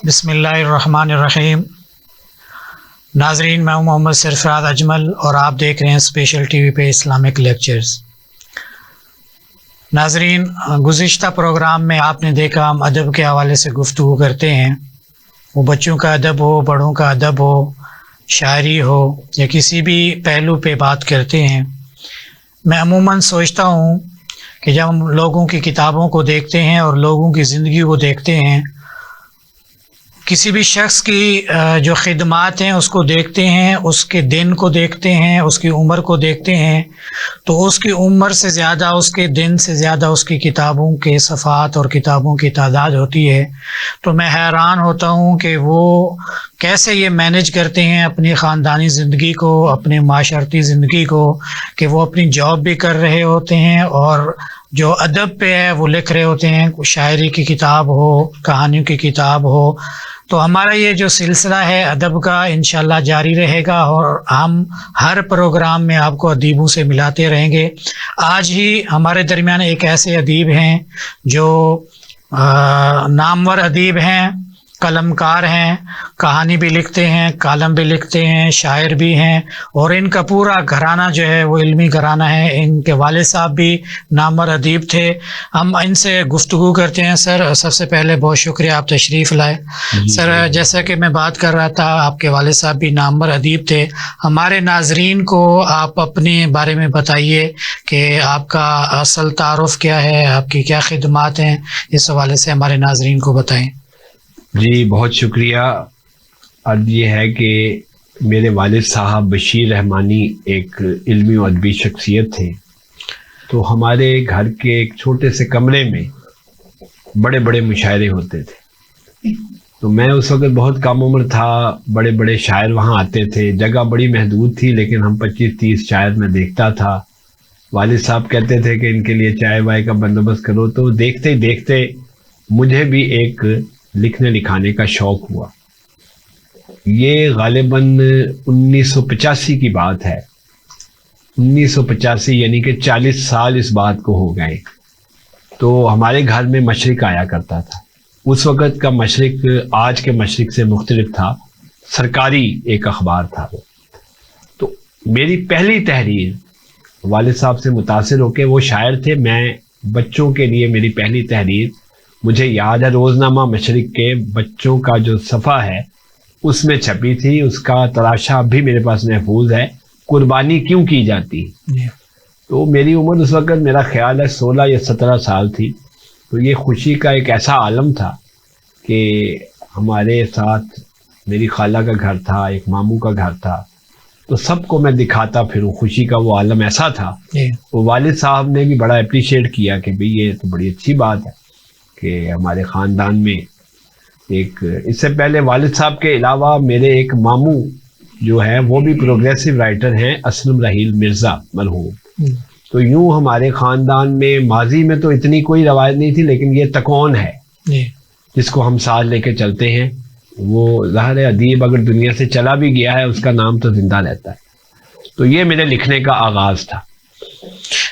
بسم اللہ الرحمن الرحیم۔ ناظرین، میں ہوں محمد سرفراز اجمل اور آپ دیکھ رہے ہیں اسپیشل ٹی وی پہ اسلامک لیکچرز۔ ناظرین، گزشتہ پروگرام میں آپ نے دیکھا ہم ادب کے حوالے سے گفتگو کرتے ہیں، وہ بچوں کا ادب ہو، بڑوں کا ادب ہو، شاعری ہو یا کسی بھی پہلو پہ بات کرتے ہیں۔ میں عموماً سوچتا ہوں کہ جب ہم لوگوں کی کتابوں کو دیکھتے ہیں اور لوگوں کی زندگی کو دیکھتے ہیں، کسی بھی شخص کی جو خدمات ہیں اس کو دیکھتے ہیں، اس کے دن کو دیکھتے ہیں، اس کی عمر کو دیکھتے ہیں، تو اس کی عمر سے زیادہ، اس کے دن سے زیادہ اس کی کتابوں کے صفحات اور کتابوں کی تعداد ہوتی ہے۔ تو میں حیران ہوتا ہوں کہ وہ کیسے یہ مینیج کرتے ہیں اپنی خاندانی زندگی کو، اپنی معاشرتی زندگی کو، کہ وہ اپنی جاب بھی کر رہے ہوتے ہیں اور جو ادب پہ ہے وہ لکھ رہے ہوتے ہیں، شاعری کی کتاب ہو، کہانیوں کی کتاب ہو۔ تو ہمارا یہ جو سلسلہ ہے ادب کا انشاءاللہ جاری رہے گا اور ہم ہر پروگرام میں آپ کو ادیبوں سے ملاتے رہیں گے۔ آج ہی ہمارے درمیان ایک ایسے ادیب ہیں جو نامور ادیب ہیں، قلم کار ہیں، کہانی بھی لکھتے ہیں، کالم بھی لکھتے ہیں، شاعر بھی ہیں، اور ان کا پورا گھرانہ جو ہے وہ علمی گھرانہ ہے۔ ان کے والد صاحب بھی نامور ادیب تھے۔ ہم ان سے گفتگو کرتے ہیں۔ سر، سب سے پہلے بہت شکریہ آپ تشریف لائے۔ سر، جیسا کہ میں بات کر رہا تھا، آپ کے والد صاحب بھی نامور ادیب تھے۔ ہمارے ناظرین کو آپ اپنے بارے میں بتائیے کہ آپ کا اصل تعارف کیا ہے، آپ کی کیا خدمات ہیں، اس حوالے سے ہمارے ناظرین کو بتائیں۔ جی بہت شکریہ۔ عرض یہ ہے کہ میرے والد صاحب بشیر رحمانی ایک علمی و ادبی شخصیت تھے، تو ہمارے گھر کے ایک چھوٹے سے کمرے میں بڑے بڑے مشاعرے ہوتے تھے۔ تو میں اس وقت بہت کم عمر تھا، بڑے بڑے شاعر وہاں آتے تھے، جگہ بڑی محدود تھی لیکن ہم 25-30 شاعر میں دیکھتا تھا۔ والد صاحب کہتے تھے کہ ان کے لیے چائے وائے کا بندوبست کرو، تو دیکھتے ہی دیکھتے مجھے بھی ایک لکھنے لکھانے کا شوق ہوا۔ یہ غالباً 1985 کی بات ہے۔ 1985 یعنی کہ 40 سال اس بات کو ہو گئے۔ تو ہمارے گھر میں مشرق آیا کرتا تھا۔ اس وقت کا مشرق آج کے مشرق سے مختلف تھا، سرکاری ایک اخبار تھا وہ۔ تو میری پہلی تحریر والد صاحب سے متاثر ہو کے، وہ شاعر تھے، میں بچوں کے لیے میری پہلی تحریر مجھے یاد ہے، روزنامہ مشرق کے بچوں کا جو صفحہ ہے اس میں چھپی تھی۔ اس کا تلاشا اب بھی میرے پاس محفوظ ہے، قربانی کیوں کی جاتی۔ تو میری عمر اس وقت میرا خیال ہے 16 یا 17 سال تھی۔ تو یہ خوشی کا ایک ایسا عالم تھا کہ ہمارے ساتھ میری خالہ کا گھر تھا، ایک ماموں کا گھر تھا، تو سب کو میں دکھاتا پھروں۔ خوشی کا وہ عالم ایسا تھا۔ وہ والد صاحب نے بھی بڑا اپریشیٹ کیا کہ بھئی یہ تو بڑی اچھی بات ہے کہ ہمارے خاندان میں ایک، اس سے پہلے والد صاحب کے علاوہ میرے ایک ماموں جو ہے وہ بھی پروگریسو رائٹر ہیں، اسلم رحیل مرزا مرحوم۔ تو یوں ہمارے خاندان میں ماضی میں تو اتنی کوئی روایت نہیں تھی، لیکن یہ تکون ہے جس کو ہم ساتھ لے کے چلتے ہیں۔ وہ ظاہر ہے ادیب اگر دنیا سے چلا بھی گیا ہے، اس کا نام تو زندہ رہتا ہے۔ تو یہ میرے لکھنے کا آغاز تھا۔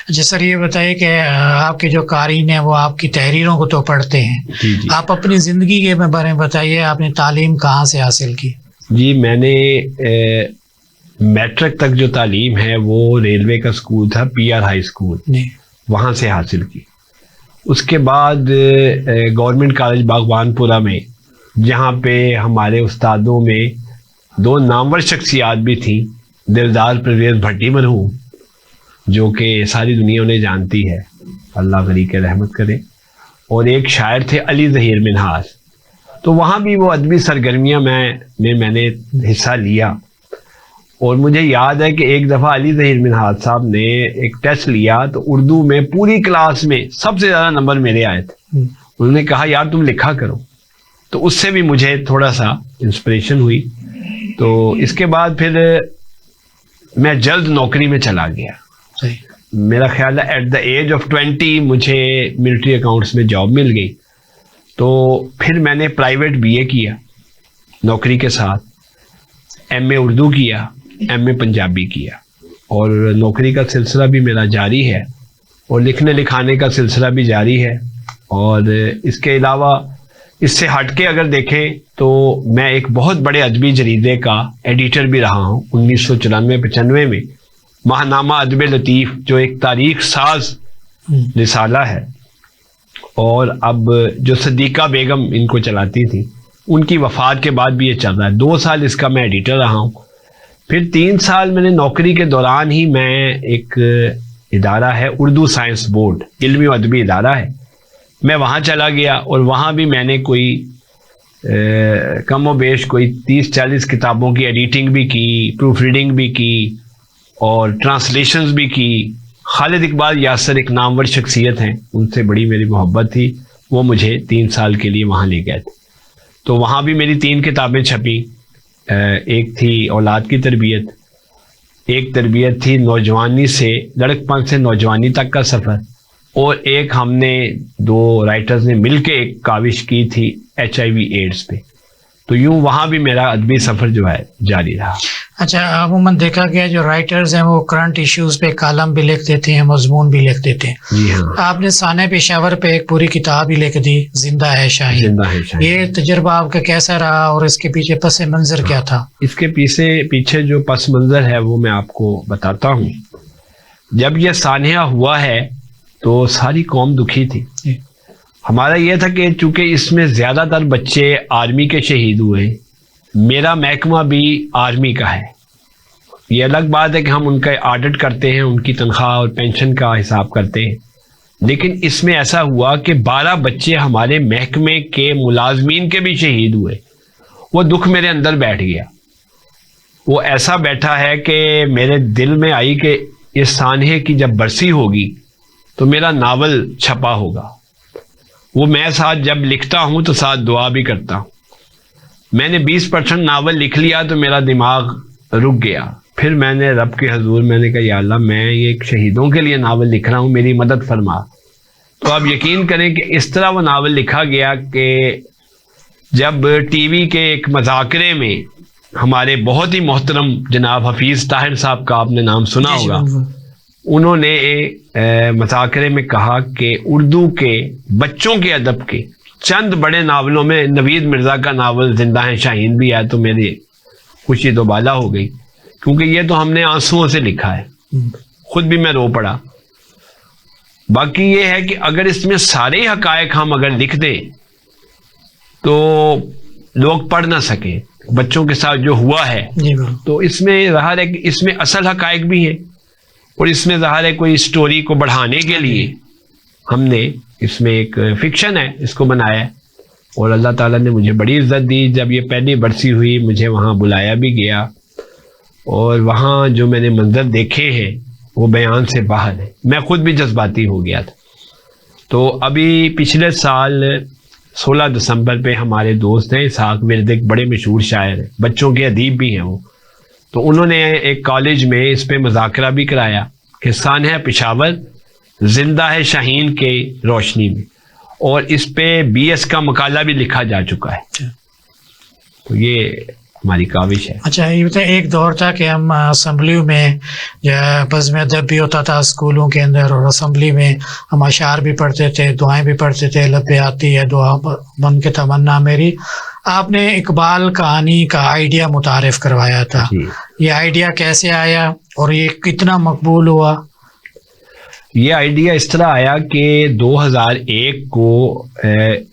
اچھا سر، یہ بتائیے کہ آپ کے جو قارئین ہیں وہ آپ کی تحریروں کو تو پڑھتے ہیں، جی آپ اپنی زندگی کے بارے میں بتائیے، آپ نے تعلیم کہاں سے حاصل کی؟ جی میں نے میٹرک تک جو تعلیم ہے وہ ریلوے کا اسکول تھا، پی آر ہائی اسکول، وہاں سے حاصل کی۔ اس کے بعد گورنمنٹ کالج باغبان پورہ میں، جہاں پہ ہمارے استادوں میں 2 نامور شخصیات بھی تھیں، دلدار پرویز بھٹی مرحوم جو کہ ساری دنیا انہیں جانتی ہے، اللہ غریق رحمت کرے، اور ایک شاعر تھے علی ظہیر منہاس۔ تو وہاں بھی وہ ادبی سرگرمیاں میں نے حصہ لیا۔ اور مجھے یاد ہے کہ ایک دفعہ علی ظہیر منہاس صاحب نے ایک ٹیسٹ لیا، تو اردو میں پوری کلاس میں سب سے زیادہ نمبر میرے آئے تھے۔ انہوں نے کہا یار تم لکھا کرو، تو اس سے بھی مجھے تھوڑا سا انسپریشن ہوئی۔ تو اس کے بعد پھر میں جلد نوکری میں چلا گیا۔ میرا خیال ہے ایٹ دا ایج آف 20 مجھے ملٹری اکاؤنٹس میں جاب مل گئی۔ تو پھر میں نے پرائیویٹ بی اے کیا نوکری کے ساتھ، ایم اے اردو کیا، ایم اے پنجابی کیا، اور نوکری کا سلسلہ بھی میرا جاری ہے، اور لکھنے لکھانے کا سلسلہ بھی جاری ہے۔ اور اس کے علاوہ اس سے ہٹ کے اگر دیکھیں تو میں ایک بہت بڑے ادبی جریدے کا ایڈیٹر بھی رہا ہوں 1994-95 میں، ماہنامہ ادب لطیف، جو ایک تاریخ ساز رسالہ ہے، اور اب جو صدیقہ بیگم ان کو چلاتی تھی، ان کی وفات کے بعد بھی یہ چل رہا ہے۔ 2 سال اس کا میں ایڈیٹر رہا ہوں، پھر 3 سال میں نے نوکری کے دوران ہی میں ایک ادارہ ہے اردو سائنس بورڈ، علمی و ادبی ادارہ ہے، میں وہاں چلا گیا، اور وہاں بھی میں نے کوئی کم و بیش کوئی 30-40 کتابوں کی ایڈیٹنگ بھی کی، پروف ریڈنگ بھی کی، اور ٹرانسلیشنز بھی کی۔ خالد اقبال یاسر ایک نامور شخصیت ہیں، ان سے بڑی میری محبت تھی، وہ مجھے 3 سال کے لیے وہاں لے گئے تھے، تو وہاں بھی میری 3 کتابیں چھپیں۔ ایک تھی اولاد کی تربیت، ایک تربیت تھی نوجوانی سے لڑکپن سے نوجوانی تک کا سفر، اور ایک ہم نے 2 رائٹرز نے مل کے ایک کاوش کی تھی HIV ایڈز پہ۔ تو یوں وہاں بھی میرا ادبی سفر جو ہے جاری رہا۔ اچھا، عموماً دیکھا گیا جو رائٹرز ہیں وہ کرنٹ ایشوز پہ کالم بھی لکھ دیتے ہیں، مضمون بھی لکھ دیتے ہیں۔ جی ہاں، آپ نے سانحہ پشاور پہ ایک پوری کتاب ہی لکھ دی، زندہ ہے شاہین۔ زندہ ہے شاہین۔ یہ تجربہ آپ کا کیسا رہا اور اس کے پیچھے پس منظر کیا تھا؟ اس کے پیچھے جو پس منظر ہے وہ میں آپ کو بتاتا ہوں۔ جب یہ سانحہ ہوا ہے تو ساری قوم دکھی تھی۔ ہمارا یہ تھا کہ چونکہ اس میں زیادہ تر بچے آرمی کے شہید ہوئے، میرا محکمہ بھی آرمی کا ہے، یہ الگ بات ہے کہ ہم ان کا آڈٹ کرتے ہیں، ان کی تنخواہ اور پینشن کا حساب کرتے ہیں، لیکن اس میں ایسا ہوا کہ 12 بچے ہمارے محکمے کے ملازمین کے بھی شہید ہوئے۔ وہ دکھ میرے اندر بیٹھ گیا، وہ ایسا بیٹھا ہے کہ میرے دل میں آئی کہ اس سانحے کی جب برسی ہوگی تو میرا ناول چھپا ہوگا۔ وہ میں ساتھ جب لکھتا ہوں تو ساتھ دعا بھی کرتا ہوں۔ میں نے 20% ناول لکھ لیا تو میرا دماغ رک گیا، پھر میں نے رب کے حضور میں نے کہا یا اللہ، میں یہ شہیدوں کے لیے ناول لکھ رہا ہوں، میری مدد فرما۔ تو آپ یقین کریں کہ اس طرح وہ ناول لکھا گیا کہ جب ٹی وی کے ایک مذاکرے میں ہمارے بہت ہی محترم جناب حفیظ طاہر صاحب کا آپ نے نام سنا ہوگا، انہوں نے مذاکرے میں کہا کہ اردو کے بچوں کے ادب کے چند بڑے ناولوں میں نوید مرزا کا ناول زندہ ہے شاہین بھی ہے، تو میری خوشی دوبالا ہو گئی، کیونکہ یہ تو ہم نے آنسوؤں سے لکھا ہے، خود بھی میں رو پڑا۔ باقی یہ ہے کہ اگر اس میں سارے حقائق ہم اگر لکھ دیں تو لوگ پڑھ نہ سکیں، بچوں کے ساتھ جو ہوا ہے، تو اس میں ظاہر ہے کہ اس میں اصل حقائق بھی ہیں، اور اس میں ظاہر ہے کوئی اسٹوری کو بڑھانے کے لیے ہم نے اس میں ایک فکشن ہے اس کو بنایا ہے، اور اللہ تعالیٰ نے مجھے بڑی عزت دی۔ جب یہ پہلی برسی ہوئی مجھے وہاں بلایا بھی گیا، اور وہاں جو میں نے منظر دیکھے ہیں وہ بیان سے باہر ہے، میں خود بھی جذباتی ہو گیا تھا۔ تو ابھی پچھلے سال 16 دسمبر پہ ہمارے دوست ہیں اسحاق ورد، ایک بڑے مشہور شاعر ہیں، بچوں کے ادیب بھی ہیں وہ، تو انہوں نے ایک کالج میں اس پہ مذاکرہ بھی کرایا کہ سانحہ پشاور زندہ ہے شاہین کے روشنی میں، اور اس پہ BS کا مقالہ بھی لکھا جا چکا ہے۔ تو یہ ہماری کاوش ہے۔ اچھا، یہ بتائیں، ایک دور تھا کہ ہم اسمبلیوں میں بزم ادب بھی ہوتا تھا اسکولوں کے اندر، اور اسمبلی میں ہم اشعار بھی پڑھتے تھے، دعائیں بھی پڑھتے تھے، لب پہ آتی ہے دعا بن کے تمنا میری۔ آپ نے اقبال کہانی کا آئیڈیا متعارف کروایا تھا، یہ آئیڈیا کیسے آیا اور یہ کتنا مقبول ہوا؟ یہ آئیڈیا اس طرح آیا کہ 2001 کو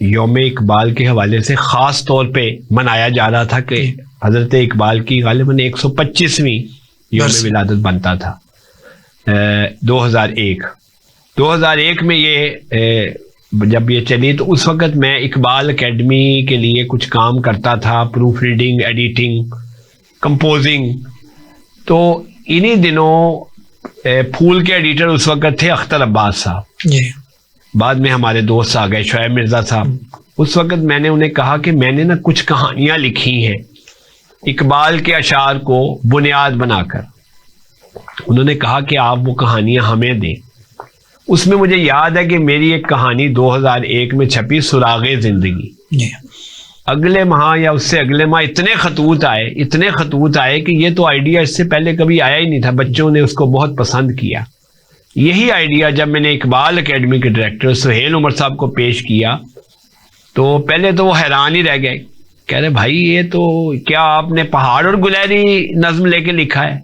یوم اقبال کے حوالے سے خاص طور پہ منایا جا رہا تھا کہ حضرت اقبال کی غالباً 125ویں یوم ولادت بنتا تھا۔ 2001 میں یہ جب یہ چلی تو اس وقت میں اقبال اکیڈمی کے لیے کچھ کام کرتا تھا، پروف ریڈنگ، ایڈیٹنگ، کمپوزنگ۔ تو انہی دنوں پھول کے ایڈیٹر اس وقت تھے اختر عباس صاحب، بعد میں ہمارے دوست آ گئے شعیب مرزا صاحب۔ اس وقت میں نے انہیں کہا کہ میں نے نا کچھ کہانیاں لکھی ہیں اقبال کے اشعار کو بنیاد بنا کر۔ انہوں نے کہا کہ آپ وہ کہانیاں ہمیں دیں۔ اس میں مجھے یاد ہے کہ میری ایک کہانی 2001 میں چھپی، سراغ زندگی۔ اگلے ماہ یا اس سے اگلے ماہ اتنے خطوط آئے کہ یہ تو آئیڈیا اس سے پہلے کبھی آیا ہی نہیں تھا، بچوں نے اس کو بہت پسند کیا۔ یہی آئیڈیا جب میں نے اقبال اکیڈمی کے ڈائریکٹر سہیل عمر صاحب کو پیش کیا تو پہلے تو وہ حیران ہی رہ گئے, کہہ رہے بھائی یہ تو کیا آپ نے پہاڑ اور گلہری نظم لے کے لکھا ہے.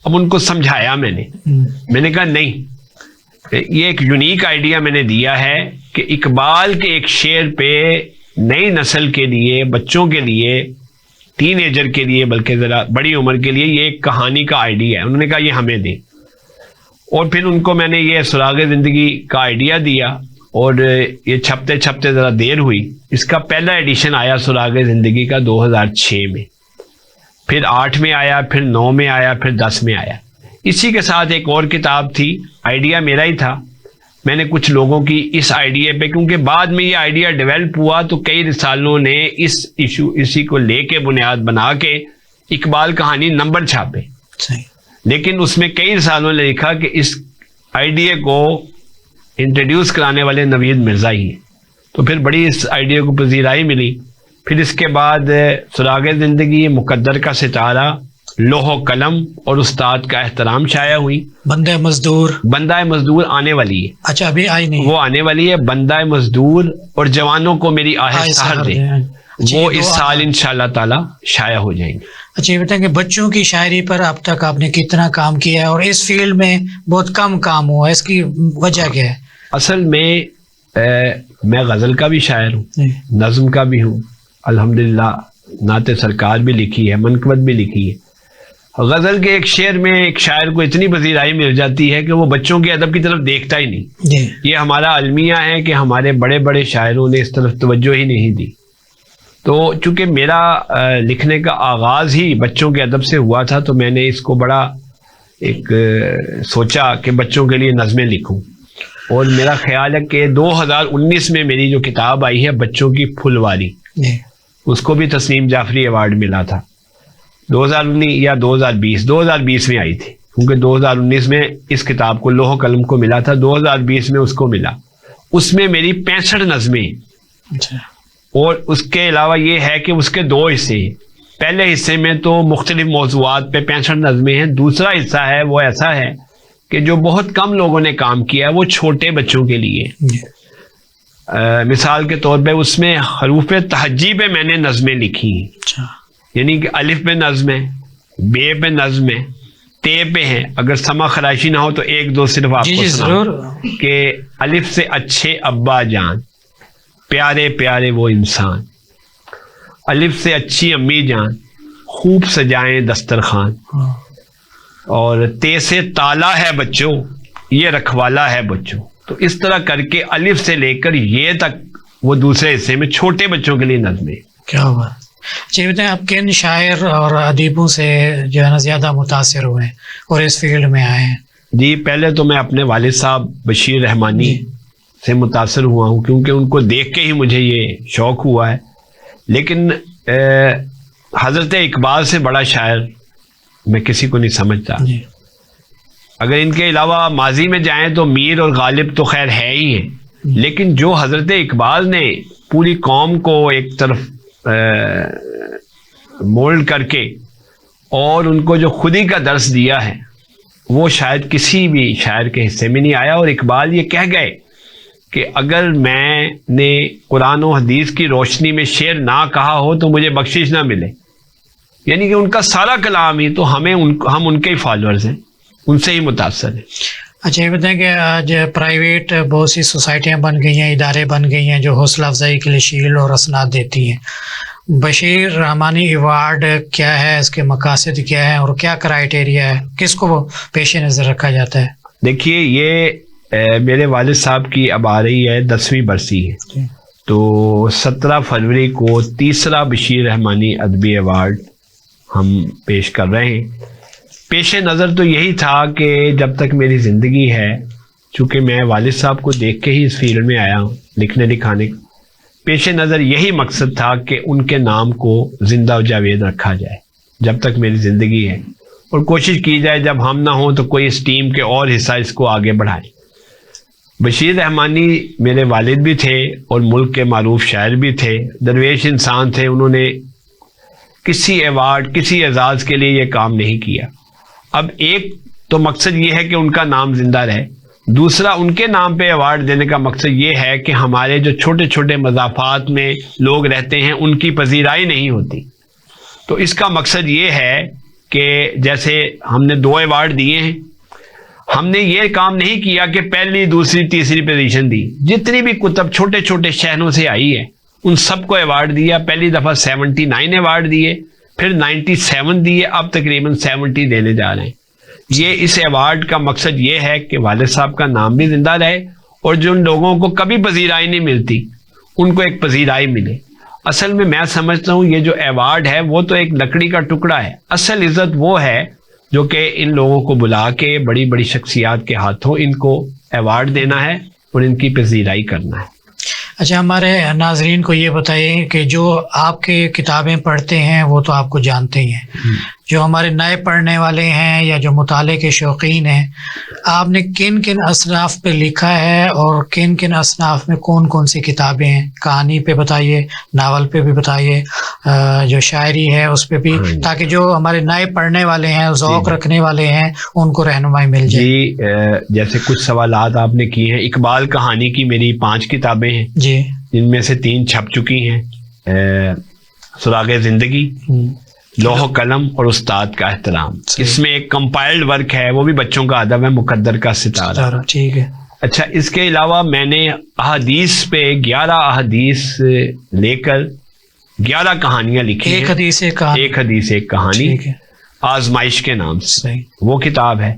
اب ان کو سمجھایا میں نے کہا نہیں, یہ ایک یونیک آئیڈیا میں نے دیا ہے کہ اقبال کے ایک شعر پہ نئی نسل کے لیے, بچوں کے لیے, ٹین ایجر کے لیے, بلکہ ذرا بڑی عمر کے لیے یہ ایک کہانی کا آئیڈیا ہے. انہوں نے کہا یہ ہمیں دیں, اور پھر ان کو میں نے یہ سراغ زندگی کا آئیڈیا دیا, اور یہ چھپتے چھپتے ذرا دیر ہوئی. اس کا پہلا ایڈیشن آیا سراغ زندگی کا 2006 میں, پھر 8 میں آیا, پھر 9 میں آیا, پھر 10 میں آیا. اسی کے ساتھ ایک اور کتاب تھی, آئیڈیا میرا ہی تھا. میں نے کچھ لوگوں کی اس آئیڈیا پہ, کیونکہ بعد میں یہ آئیڈیا ڈیولپ ہوا تو کئی رسالوں نے اسی کو لے کے بنیاد بنا کے اقبال کہانی نمبر چھاپے. لیکن اس میں کئی رسالوں نے لکھا کہ اس آئیڈیا کو انٹروڈیوس کرانے والے نوید مرزا ہی ہیں. تو پھر بڑی اس آئیڈیا کو پذیرائی ملی. پھر اس کے بعد سراغ زندگی, مقدر کا ستارہ, لوح و قلم اور استاد کا احترام شائع ہوئی. بندہ مزدور آنے والی ہے. اچھا ابھی آئی نہیں, وہ آنے والی ہے. بندہ مزدور اور جوانوں کو میری آہ سحر دے, وہ اس سال انشاءاللہ تعالی شائع ہو جائیں گے. اچھا یہ بتائیں کہ بچوں کی شاعری پر اب تک آپ نے کتنا کام کیا ہے, اور اس فیلڈ میں بہت کم کام ہوا, اس کی وجہ کیا ہے؟ اصل میں غزل کا بھی شاعر ہوں, نظم کا بھی ہوں, الحمدللہ نعت سرکار بھی لکھی ہے, منقبت بھی لکھی ہے. غزل کے ایک شعر میں ایک شاعر کو اتنی پذیرائی مل جاتی ہے کہ وہ بچوں کے ادب کی طرف دیکھتا ہی نہیں. یہ ہمارا المیہ ہے کہ ہمارے بڑے بڑے شاعروں نے اس طرف توجہ ہی نہیں دی. تو چونکہ میرا لکھنے کا آغاز ہی بچوں کے ادب سے ہوا تھا, تو میں نے اس کو بڑا ایک سوچا کہ بچوں کے لیے نظمیں لکھوں. اور میرا خیال ہے کہ 2019 میں میری جو کتاب آئی ہے بچوں کی پھلواری, اس کو بھی تسنیم جعفری ایوارڈ ملا تھا. 2019 یا 2020 میں آئی تھی, کیونکہ 2019 میں اس کتاب کو لوح قلم کو ملا تھا, 2020 میں اس کو ملا. اس میں میری 65 نظمیں, اور اس کے علاوہ یہ ہے کہ اس کے 2 حصے ہیں. پہلے حصے میں تو مختلف موضوعات پہ 65 نظمیں ہیں. دوسرا حصہ ہے وہ ایسا ہے کہ جو بہت کم لوگوں نے کام کیا ہے, وہ چھوٹے بچوں کے لیے. مثال کے طور پہ اس میں حروف تہجی پہ میں نے نظمیں لکھی ہیں, یعنی کہ الف پہ نظم ہے, بے پہ نظم ہے, تے پہ ہے. اگر سما خراشی نہ ہو تو 1-2 صرف آپ کو سناؤں کہ الف سے اچھے ابا جان, پیارے پیارے وہ انسان. الف سے اچھی امی جان, خوب سجائیں دسترخوان. اور تے سے تالا ہے بچوں, یہ رکھوالا ہے بچوں. تو اس طرح کر کے الف سے لے کر یہ تک وہ دوسرے حصے میں چھوٹے بچوں کے لیے نظمیں. کیا بات. اچھا بتائیں آپ کن شاعر اور ادیبوں سے جو ہے نا زیادہ متاثر ہوئے ہیں اور اس فیلڈ میں آئے ہیں؟ جی پہلے تو میں اپنے والد صاحب بشیر رحمانی سے متاثر ہوا ہوں, کیونکہ ان کو دیکھ کے ہی مجھے یہ شوق ہوا ہے. لیکن حضرت اقبال سے بڑا شاعر میں کسی کو نہیں سمجھتا. اگر ان کے علاوہ ماضی میں جائیں تو میر اور غالب تو خیر ہے ہی ہیں, لیکن جو حضرت اقبال نے پوری قوم کو ایک طرف مولڈ کر کے اور ان کو جو خودی کا درس دیا ہے, وہ شاید کسی بھی شاعر کے حصے میں نہیں آیا. اور اقبال یہ کہہ گئے کہ اگر میں نے قرآن و حدیث کی روشنی میں شعر نہ کہا ہو تو مجھے بخشش نہ ملے. یعنی کہ ان کا سارا کلام ہی تو ہم ان کے ہی فالوورز ہیں, ان سے ہی متاثر ہیں. اچھا یہ بتائیں کہ آج پرائیویٹ بہت سی سوسائٹیاں بن گئی ہیں, ادارے بن گئی ہیں جو حوصلہ افزائی کے لیے شیلڈ اور اسناد دیتی ہیں. بشیر رحمانی ایوارڈ کیا ہے, اس کے مقاصد کیا ہے اور کیا کرائیٹیریا ہے, کس کو پیش نظر رکھا جاتا ہے؟ دیکھیے یہ میرے والد صاحب کی اب آ رہی ہے 10ویں برسی ہے, تو 17 فروری کو 3را بشیر رحمانی ادبی ایوارڈ ہم پیش کر رہے ہیں. پیش نظر تو یہی تھا کہ جب تک میری زندگی ہے, چونکہ میں والد صاحب کو دیکھ کے ہی اس فیلڈ میں آیا ہوں لکھنے لکھانے کا, پیش نظر یہی مقصد تھا کہ ان کے نام کو زندہ و جاوید رکھا جائے جب تک میری زندگی ہے, اور کوشش کی جائے جب ہم نہ ہوں تو کوئی اس ٹیم کے اور حصہ اس کو آگے بڑھائے. بشیر رحمانی میرے والد بھی تھے اور ملک کے معروف شاعر بھی تھے, درویش انسان تھے. انہوں نے کسی ایوارڈ کسی اعزاز کے لیے یہ کام نہیں کیا. اب ایک تو مقصد یہ ہے کہ ان کا نام زندہ رہے, دوسرا ان کے نام پہ ایوارڈ دینے کا مقصد یہ ہے کہ ہمارے جو چھوٹے چھوٹے مضافات میں لوگ رہتے ہیں ان کی پذیرائی نہیں ہوتی. تو اس کا مقصد یہ ہے کہ جیسے ہم نے 2 ایوارڈ دیے ہیں, ہم نے یہ کام نہیں کیا کہ پہلی دوسری تیسری پوزیشن دی. جتنی بھی کتب چھوٹے چھوٹے شہروں سے آئی ہے ان سب کو ایوارڈ دیا. پہلی دفعہ 79 ایوارڈ دیے, پھر 97 دیے, اب تقریباً 70 دینے جا رہے ہیں. یہ اس ایوارڈ کا مقصد یہ ہے کہ والد صاحب کا نام بھی زندہ رہے اور جن لوگوں کو کبھی پذیرائی نہیں ملتی ان کو ایک پذیرائی ملے. اصل میں سمجھتا ہوں یہ جو ایوارڈ ہے وہ تو ایک لکڑی کا ٹکڑا ہے. اصل عزت وہ ہے جو کہ ان لوگوں کو بلا کے بڑی بڑی شخصیات کے ہاتھوں ان کو ایوارڈ دینا ہے اور ان کی پذیرائی کرنا ہے. اچھا, ہمارے ناظرین کو یہ بتائیے کہ جو آپ کے کتابیں پڑھتے ہیں وہ تو آپ کو جانتے ہی ہیں, جو ہمارے نئے پڑھنے والے ہیں یا جو مطالعے کے شوقین ہیں, آپ نے کن کن اصناف پہ لکھا ہے اور کن کن اصناف میں کون کون سی کتابیں ہیں؟ کہانی پہ بتائیے, ناول پہ بھی بتائیے, جو شاعری ہے اس پہ بھی, تاکہ جو ہمارے نئے پڑھنے والے ہیں, ذوق رکھنے والے ہیں, ان کو رہنمائی مل جائے. جی, جیسے کچھ سوالات آپ نے کیے ہیں. اقبال کہانی کی میری 5 کتابیں ہیں جی, جن میں سے 3 چھپ چکی ہیں. سراغ زندگی, لوح و قلم اور استاد کا احترام. اس میں ایک کمپائلڈ ورک ہے, وہ بھی بچوں کا ادب ہے, مقدر کا ستارہ. ٹھیک ہے. اچھا, اس کے علاوہ میں نے احادیث پہ 11 احادیث لے کر 11 کہانیاں لکھی ہیں. ایک حدیث ایک کہانی, آزمائش کے نام سے, وہ کتاب ہے.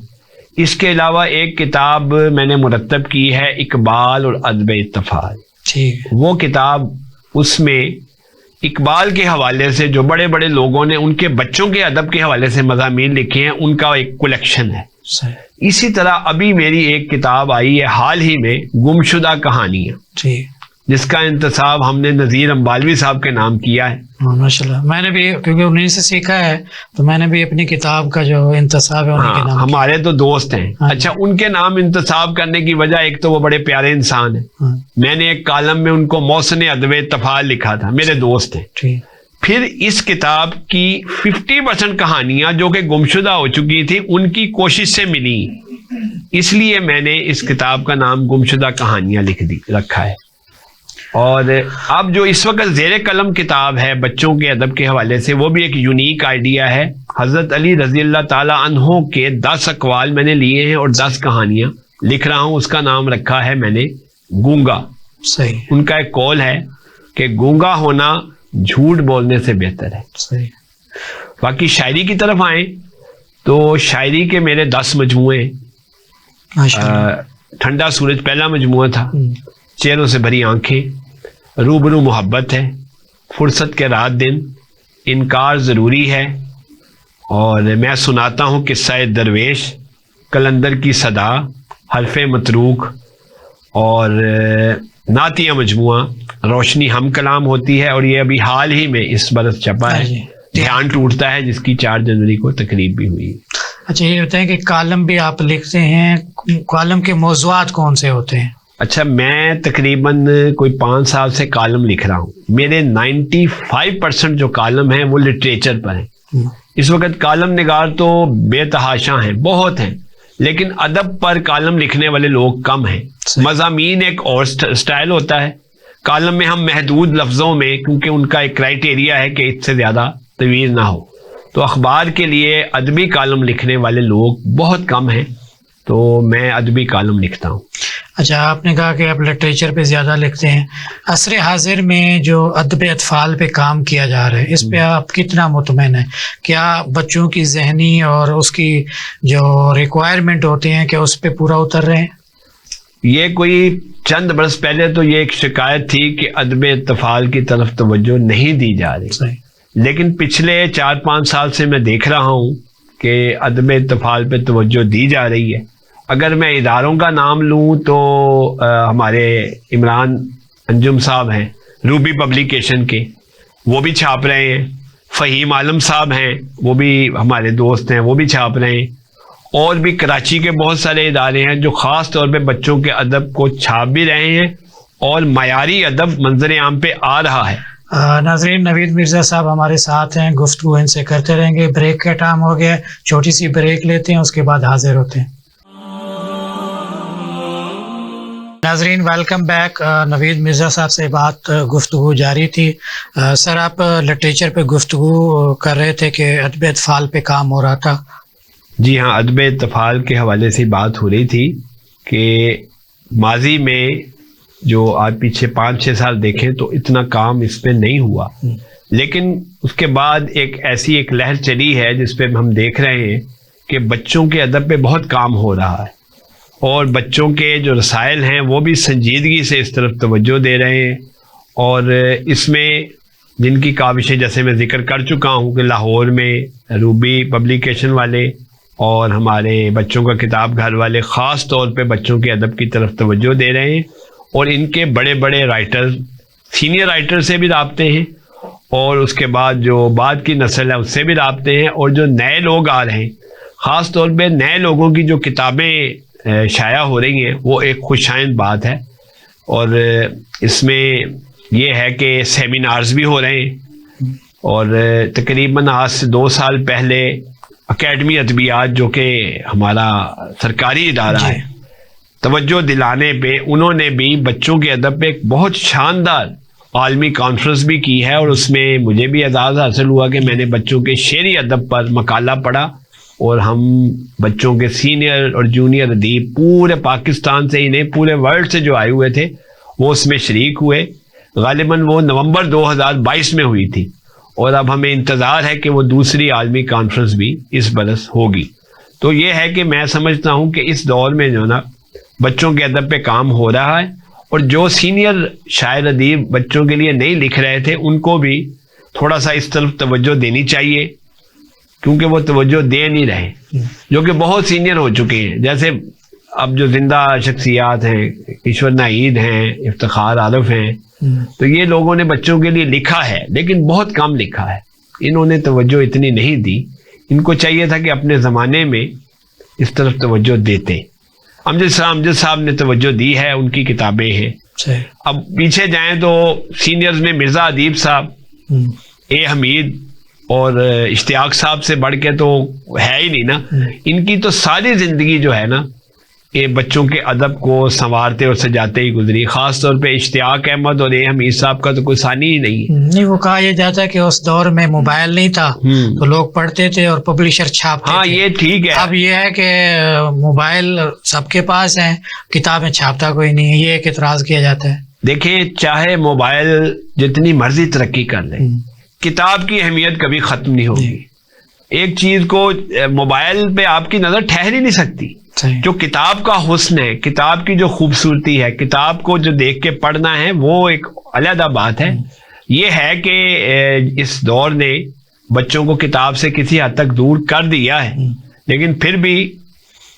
اس کے علاوہ ایک کتاب میں نے مرتب کی ہے, اقبال اور ادب اتفاق. ٹھیک. وہ کتاب, اس میں اقبال کے حوالے سے جو بڑے بڑے لوگوں نے ان کے بچوں کے ادب کے حوالے سے مضامین لکھے ہیں ان کا ایک کلیکشن ہے. اسی طرح ابھی میری ایک کتاب آئی ہے حال ہی میں, گمشدہ کہانیاں, جس کا انتصاب ہم نے نذیر امبالوی صاحب کے نام کیا ہے. ماشاءاللہ, میں نے بھی کیونکہ انہیں سے سیکھا ہے تو میں نے بھی اپنی کتاب کا جو انتصاب ہے انہیں کے نام. ہمارے تو دوست ہیں. اچھا, ان کے نام انتصاب کرنے کی وجہ ایک تو وہ بڑے پیارے انسان ہیں. میں نے ایک کالم میں ان کو محسن ادب اتفاق لکھا تھا, میرے دوست ہیں. پھر اس کتاب کی 50% کہانیاں جو کہ گمشدہ ہو چکی تھی ان کی کوشش سے ملی, اس لیے میں نے اس کتاب کا نام گمشدہ کہانیاں رکھا ہے. اور اب جو اس وقت زیر قلم کتاب ہے بچوں کے ادب کے حوالے سے, وہ بھی ایک یونیک آئیڈیا ہے. حضرت علی رضی اللہ تعالی عنہ کے 10 اقوال میں نے لیے ہیں اور 10 کہانیاں لکھ رہا ہوں. اس کا نام رکھا ہے میں نے گونگا. صحیح. ان کا ایک قول ہے کہ گونگا ہونا جھوٹ بولنے سے بہتر ہے. صحیح. باقی شاعری کی طرف آئیں تو شاعری کے میرے 10 مجموعے. ٹھنڈا سورج پہلا مجموعہ تھا, چہروں سے بھری آنکھیں, روبرو محبت ہے, فرصت کے رات دن, انکار ضروری ہے, اور میں سناتا ہوں قصہ درویش, کلندر کی صدا, حرف متروک, اور نعتیہ مجموعہ روشنی ہم کلام ہوتی ہے, اور یہ ابھی حال ہی میں اس برس چھپا ہے, دھیان ٹوٹتا ہے, جس کی 4 جنوری کو تقریب بھی ہوئی. اچھا, یہ بتائیں کہ کالم بھی آپ لکھتے ہیں, کالم کے موضوعات کون سے ہوتے ہیں؟ اچھا, میں تقریباً کوئی 5 سال سے کالم لکھ رہا ہوں. میرے 95% جو کالم ہیں وہ لٹریچر پر ہیں. اس وقت کالم نگار تو بے تحاشا ہیں, بہت ہیں, لیکن ادب پر کالم لکھنے والے لوگ کم ہیں. مضامین ایک اور سٹائل ہوتا ہے. کالم میں ہم محدود لفظوں میں, کیونکہ ان کا ایک کرائیٹیریا ہے کہ اس سے زیادہ طویل نہ ہو, تو اخبار کے لیے ادبی کالم لکھنے والے لوگ بہت کم ہیں, تو میں ادبی کالم لکھتا ہوں. اچھا, آپ نے کہا کہ آپ لٹریچر پہ زیادہ لکھتے ہیں. عصر حاضر میں جو ادب اطفال پہ کام کیا جا رہا ہے, اس پہ آپ کتنا مطمئن ہیں؟ کیا بچوں کی ذہنی اور اس کی جو ریکوائرمنٹ ہوتے ہیں کہ اس پہ پورا اتر رہے ہیں؟ یہ کوئی چند برس پہلے تو یہ ایک شکایت تھی کہ ادب اطفال کی طرف توجہ نہیں دی جا رہی. صحیح. لیکن پچھلے 4-5 سال سے میں دیکھ رہا ہوں کہ ادب اطفال پہ توجہ دی جا رہی ہے. اگر میں اداروں کا نام لوں تو ہمارے عمران انجم صاحب ہیں روبی پبلیکیشن کے, وہ بھی چھاپ رہے ہیں. فہیم عالم صاحب ہیں, وہ بھی ہمارے دوست ہیں, وہ بھی چھاپ رہے ہیں. اور بھی کراچی کے بہت سارے ادارے ہیں جو خاص طور پہ بچوں کے ادب کو چھاپ بھی رہے ہیں, اور معیاری ادب منظر عام پہ آ رہا ہے. ناظرین, نوید مرزا صاحب ہمارے ساتھ ہیں, گفتگو ان سے کرتے رہیں گے. بریک کا ٹائم ہو گیا, چھوٹی سی بریک لیتے ہیں, اس کے بعد حاضر ہوتے ہیں. ناظرین ویلکم بیک. نوید مرزا صاحب سے بات گفتگو جاری تھی. سر آپ لٹریچر پہ گفتگو کر رہے تھے کہ ادب اطفال پہ کام ہو رہا تھا. جی ہاں، ادب اطفال کے حوالے سے بات ہو رہی تھی کہ ماضی میں جو آج پیچھے 5-6 سال دیکھیں تو اتنا کام اس پہ نہیں ہوا، لیکن اس کے بعد ایسی ایک لہر چلی ہے جس پہ ہم دیکھ رہے ہیں کہ بچوں کے ادب پہ بہت کام ہو رہا ہے، اور بچوں کے جو رسائل ہیں وہ بھی سنجیدگی سے اس طرف توجہ دے رہے ہیں. اور اس میں جن کی کاوشیں جیسے میں ذکر کر چکا ہوں کہ لاہور میں روبی پبلیکیشن والے اور ہمارے بچوں کا کتاب گھر والے خاص طور پہ بچوں کے ادب کی طرف توجہ دے رہے ہیں، اور ان کے بڑے بڑے رائٹر، سینئر رائٹر سے بھی رابطے ہیں، اور اس کے بعد جو بعد کی نسل ہے اس سے بھی رابطے ہیں، اور جو نئے لوگ آ رہے ہیں خاص طور پہ نئے لوگوں کی جو کتابیں شائع ہو رہی ہیں وہ ایک خوشائند بات ہے. اور اس میں یہ ہے کہ سیمینارز بھی ہو رہے ہیں، اور تقریباً آج سے 2 سال پہلے اکیڈمی ادبیات جو کہ ہمارا سرکاری ادارہ ہے، توجہ دلانے پہ انہوں نے بھی بچوں کے ادب پہ ایک بہت شاندار عالمی کانفرنس بھی کی ہے، اور اس میں مجھے بھی اعزاز حاصل ہوا کہ میں نے بچوں کے شعری ادب پر مقالہ پڑھا، اور ہم بچوں کے سینئر اور جونیئر ادیب پورے پاکستان سے ہی نہیں پورے ورلڈ سے جو آئے ہوئے تھے وہ اس میں شریک ہوئے. غالباً وہ نومبر 2022 میں ہوئی تھی، اور اب ہمیں انتظار ہے کہ وہ دوسری عالمی کانفرنس بھی اس برس ہوگی. تو یہ ہے کہ میں سمجھتا ہوں کہ اس دور میں جو نا بچوں کے ادب پہ کام ہو رہا ہے، اور جو سینئر شاعر ادیب بچوں کے لیے نہیں لکھ رہے تھے ان کو بھی تھوڑا سا اس طرف توجہ دینی چاہیے، کیونکہ وہ توجہ دے نہیں رہے جو کہ بہت سینئر ہو چکے ہیں. جیسے اب جو زندہ شخصیات ہیں، ایشور ناہید ہیں، افتخار عارف ہیں، تو یہ لوگوں نے بچوں کے لیے لکھا ہے لیکن بہت کم لکھا ہے، انہوں نے توجہ اتنی نہیں دی. ان کو چاہیے تھا کہ اپنے زمانے میں اس طرف توجہ دیتے. امجد صاحب نے توجہ دی ہے، ان کی کتابیں ہیں. اب پیچھے جائیں تو سینئرز میں مرزا ادیب صاحب، اے حمید اور اشتیاق صاحب سے بڑھ کے تو ہے ہی نہیں نا. ان کی تو ساری زندگی جو ہے نا یہ بچوں کے ادب کو سنوارتے اور سجاتے ہی گزری. خاص طور پہ اشتیاق احمد اور اے حمید صاحب کا تو کوئی ثانی ہی نہیں ہے. نہیں، وہ کہا یہ جاتا ہے کہ اس دور میں موبائل نہیں تھا تو لوگ پڑھتے تھے اور پبلشر چھاپتے تھے. ہاں یہ ٹھیک ہے. اب یہ ہے کہ موبائل سب کے پاس ہیں، کتابیں چھاپتا کوئی نہیں ہے، یہ ایک اعتراض کیا جاتا ہے. دیکھیں، چاہے موبائل جتنی مرضی ترقی کر لے، کتاب کی اہمیت کبھی ختم نہیں ہوگی. ایک چیز کو موبائل پہ آپ کی نظر ٹھہر ہی نہیں سکتی. جو کتاب کا حسن ہے، کتاب کی جو خوبصورتی ہے، کتاب کو جو دیکھ کے پڑھنا ہے، وہ ایک علیحدہ بات ہے. یہ ہے کہ اس دور نے بچوں کو کتاب سے کسی حد تک دور کر دیا ہے، لیکن پھر بھی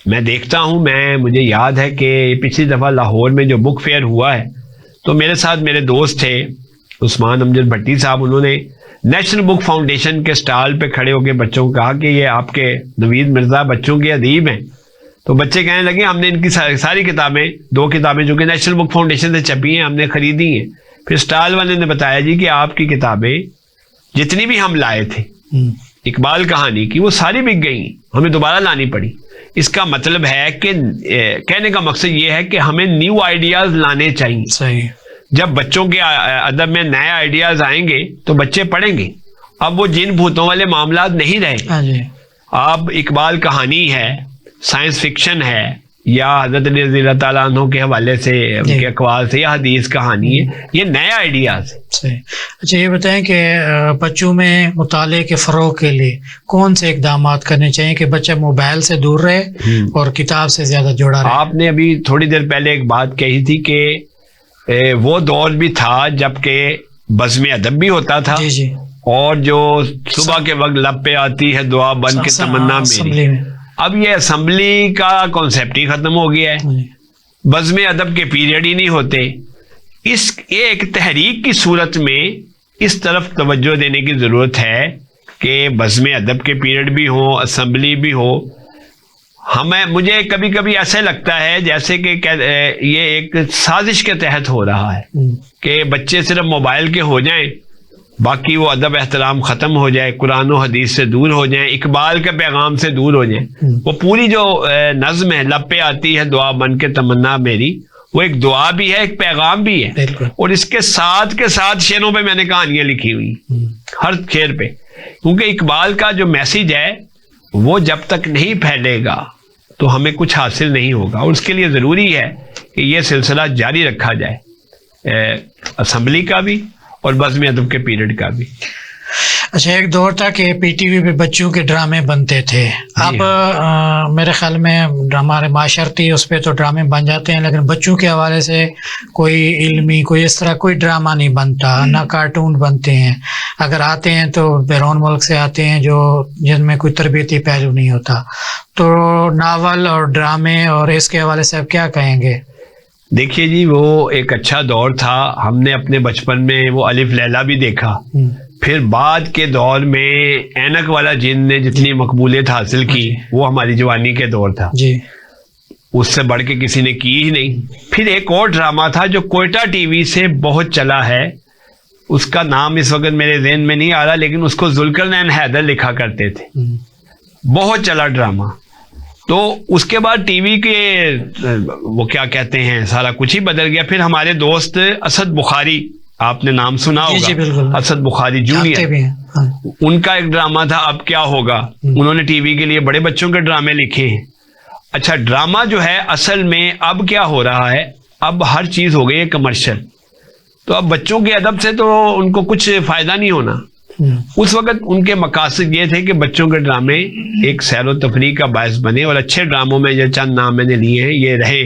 میں دیکھتا ہوں، مجھے یاد ہے کہ پچھلی دفعہ لاہور میں جو بک فیئر ہوا ہے تو میرے ساتھ میرے دوست تھے عثمان امجد بھٹی صاحب، انہوں نے نیشنل بک فاؤنڈیشن کے سٹال پہ کھڑے ہو کے بچوں کو کہا کہ یہ آپ کے نوید مرزا بچوں کے ادیب ہیں. تو بچے کہنے لگے ہم نے ان کی ساری کتابیں، 2 کتابیں جو کہ نیشنل بک فاؤنڈیشن سے چھپی ہیں، ہم نے خریدی ہیں. پھر سٹال والے نے بتایا جی کہ آپ کی کتابیں جتنی بھی ہم لائے تھے اقبال کہانی کی وہ ساری بک گئی، ہمیں دوبارہ لانی پڑی. اس کا مطلب ہے کہ کہنے کا مقصد یہ ہے کہ ہمیں نیو آئیڈیاز لانے چاہیے. صحیح. جب بچوں کے ادب میں نئے آئیڈیاز آئیں گے تو بچے پڑھیں گے. اب وہ جن بھوتوں والے معاملات نہیں رہے. اب اقبال کہانی ہے، سائنس فکشن ہے، یا حضرت علی رضی اللہ تعالیٰ عنہ کے حوالے سے ان کے اقوال سے، یا حدیث کہانی ہے، یہ نئے آئیڈیاز ہیں. اچھا یہ بتائیں کہ بچوں میں مطالعے کے فروغ کے لیے کون سے اقدامات کرنے چاہیے کہ بچہ موبائل سے دور رہے اور کتاب سے زیادہ جڑا رہے؟ آپ نے ابھی تھوڑی دیر پہلے ایک بات کہی تھی کہ وہ دور بھی تھا جب کہ بزم ادب بھی ہوتا تھا. جی. اور جو صبح کے وقت لب پہ آتی ہے دعا بن کے تمنا میری. اب یہ اسمبلی کا کانسیپٹ ہی ختم ہو گیا ہے، بزم ادب کے پیریڈ ہی نہیں ہوتے. یہ ایک تحریک کی صورت میں اس طرف توجہ دینے کی ضرورت ہے کہ بزم ادب کے پیریڈ بھی ہو، اسمبلی بھی ہو. مجھے کبھی کبھی ایسے لگتا ہے جیسے کہ یہ ایک سازش کے تحت ہو رہا ہے کہ بچے صرف موبائل کے ہو جائیں، باقی وہ ادب احترام ختم ہو جائے، قرآن و حدیث سے دور ہو جائیں، اقبال کے پیغام سے دور ہو جائیں. وہ پوری جو نظم ہے لب پہ آتی ہے دعا بن کے تمنا میری، وہ ایک دعا بھی ہے، ایک پیغام بھی ہے، بالکل. اور اس کے ساتھ شعروں پہ میں نے کہانیاں لکھی ہوئی ہر شعر پہ، کیونکہ اقبال کا جو میسج ہے وہ جب تک نہیں پھیلے گا تو ہمیں کچھ حاصل نہیں ہوگا، اور اس کے لیے ضروری ہے کہ یہ سلسلہ جاری رکھا جائے، اسمبلی کا بھی اور بزم ادب کے پیریڈ کا بھی. اچھا، ایک دور تھا کہ پی ٹی وی پہ بچوں کے ڈرامے بنتے تھے. اب میرے خیال میں ہمارے معاشرتی اس پہ تو ڈرامے بن جاتے ہیں، لیکن بچوں کے حوالے سے کوئی علمی کوئی اس طرح کوئی ڈرامہ نہیں بنتا، نہ کارٹون بنتے ہیں. اگر آتے ہیں تو بیرون ملک سے آتے ہیں جو جن میں کوئی تربیتی پہلو نہیں ہوتا. تو ناول اور ڈرامے اور اس کے حوالے سے آپ کیا کہیں گے؟ دیکھیے جی، وہ ایک اچھا دور تھا. ہم نے اپنے بچپن میں وہ الف لیلا بھی دیکھا، پھر بعد کے دور میں اینک والا جن نے جتنی مقبولیت حاصل کی وہ ہماری جوانی کے دور تھا جی، اس سے بڑھ کے کسی نے کی ہی نہیں. پھر ایک اور ڈرامہ تھا جو کوئٹہ ٹی وی سے بہت چلا ہے، اس کا نام اس وقت میرے ذہن میں نہیں آ رہا، لیکن اس کو ذوالقرنین حیدر لکھا کرتے تھے. بہت چلا ڈرامہ. تو اس کے بعد ٹی وی کے وہ کیا کہتے ہیں سارا کچھ ہی بدل گیا. پھر ہمارے دوست اسد بخاری، آپ نے نام سنا ہوگا، جی بالکل، اسد بخاری جونیئر، ان کا ایک ڈرامہ تھا اب کیا ہوگا. انہوں نے ٹی وی کے لیے بڑے بچوں کے ڈرامے لکھے ہیں. اچھا، ڈرامہ جو ہے اصل میں اب کیا ہو رہا ہے، اب ہر چیز ہو گئی ہے کمرشل. تو اب بچوں کے ادب سے تو ان کو کچھ فائدہ نہیں ہونا. اس وقت ان کے مقاصد یہ تھے کہ بچوں کے ڈرامے ایک سیر و تفریح کا باعث بنے، اور اچھے ڈراموں میں جو چند نام میں نے لیے ہیں یہ رہے.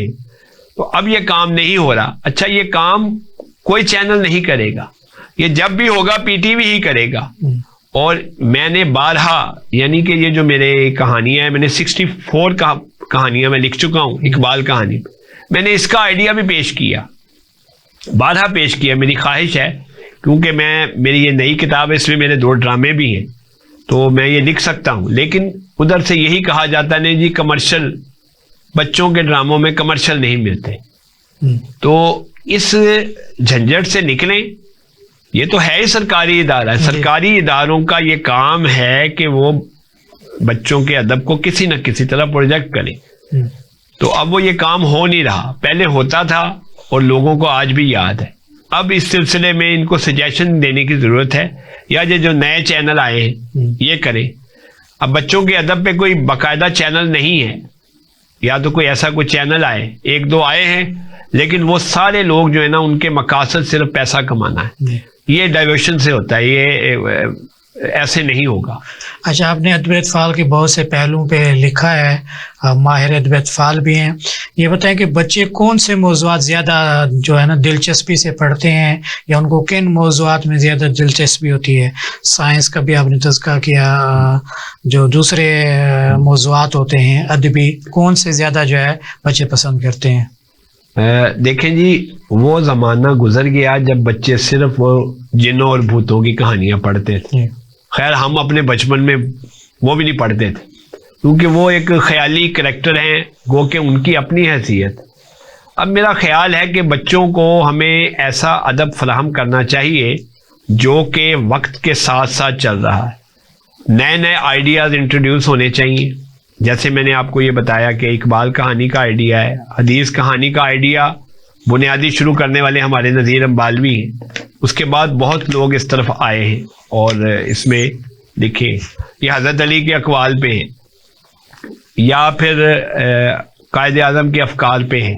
تو اب یہ کام نہیں ہو رہا. اچھا، یہ کام کوئی چینل نہیں کرے گا، یہ جب بھی ہوگا پی ٹی وی ہی کرے گا. اور میں نے بارہا، یعنی کہ یہ جو میرے کہانیاں ہیں، میں نے 64 کہانیاں میں لکھ چکا ہوں اقبال کہانی. میں نے اس کا آئیڈیا بھی پیش کیا، بارہا پیش کیا. میری خواہش ہے، کیونکہ میری یہ نئی کتاب ہے، اس میں میرے 2 ڈرامے بھی ہیں، تو میں یہ لکھ سکتا ہوں. لیکن ادھر سے یہی کہا جاتا ہے نہیں جی کمرشل، بچوں کے ڈراموں میں کمرشل نہیں ملتے. تو اس جھنجٹ سے نکلیں. یہ تو ہے ہی سرکاری ادارہ، سرکاری اداروں کا یہ کام ہے کہ وہ بچوں کے ادب کو کسی نہ کسی طرح پروجیکٹ کریں. تو اب وہ یہ کام ہو نہیں رہا. پہلے ہوتا تھا اور لوگوں کو آج بھی یاد ہے. اب اس سلسلے میں ان کو سجیشن دینے کی ضرورت ہے، یا یہ جو نئے چینل آئے ہیں یہ کریں. اب بچوں کے ادب پہ کوئی باقاعدہ چینل نہیں ہے، یا تو کوئی ایسا کوئی چینل آئے، 1-2 آئے ہیں، لیکن وہ سارے لوگ جو ہے نا ان کے مقاصد صرف پیسہ کمانا ہے. یہ ڈائیورشن سے ہوتا ہے، یہ ایسے نہیں ہوگا. اچھا، آپ نے ادب اطفال کے بہت سے پہلوؤں پہ لکھا ہے، ماہر ادب اطفال بھی ہیں. یہ بتائیں کہ بچے کون سے موضوعات زیادہ جو ہے نا دلچسپی سے پڑھتے ہیں، یا ان کو کن موضوعات میں زیادہ دلچسپی ہوتی ہے؟ سائنس کا بھی آپ نے تذکرہ کیا، جو دوسرے موضوعات ہوتے ہیں ادبی، کون سے زیادہ جو ہے بچے پسند کرتے ہیں؟ دیکھیں جی، وہ زمانہ گزر گیا جب بچے صرف وہ جنوں اور بھوتوں کی کہانیاں پڑھتے تھے. خیر، ہم اپنے بچپن میں وہ بھی نہیں پڑھتے تھے، کیونکہ وہ ایک خیالی کریکٹر ہیں، گو کہ ان کی اپنی حیثیت. اب میرا خیال ہے کہ بچوں کو ہمیں ایسا ادب فراہم کرنا چاہیے جو کہ وقت کے ساتھ ساتھ چل رہا ہے. نئے آئیڈیاز انٹروڈیوس ہونے چاہیے. جیسے میں نے آپ کو یہ بتایا کہ اقبال کہانی کا آئیڈیا ہے، حدیث کہانی کا آئیڈیا بنیادی شروع کرنے والے ہمارے نذیر امبالوی ہیں. اس کے بعد بہت لوگ اس طرف آئے ہیں اور اس میں لکھے. یہ حضرت علی کے اقوال پہ ہیں، یا پھر قائد اعظم کے افکار پہ ہیں.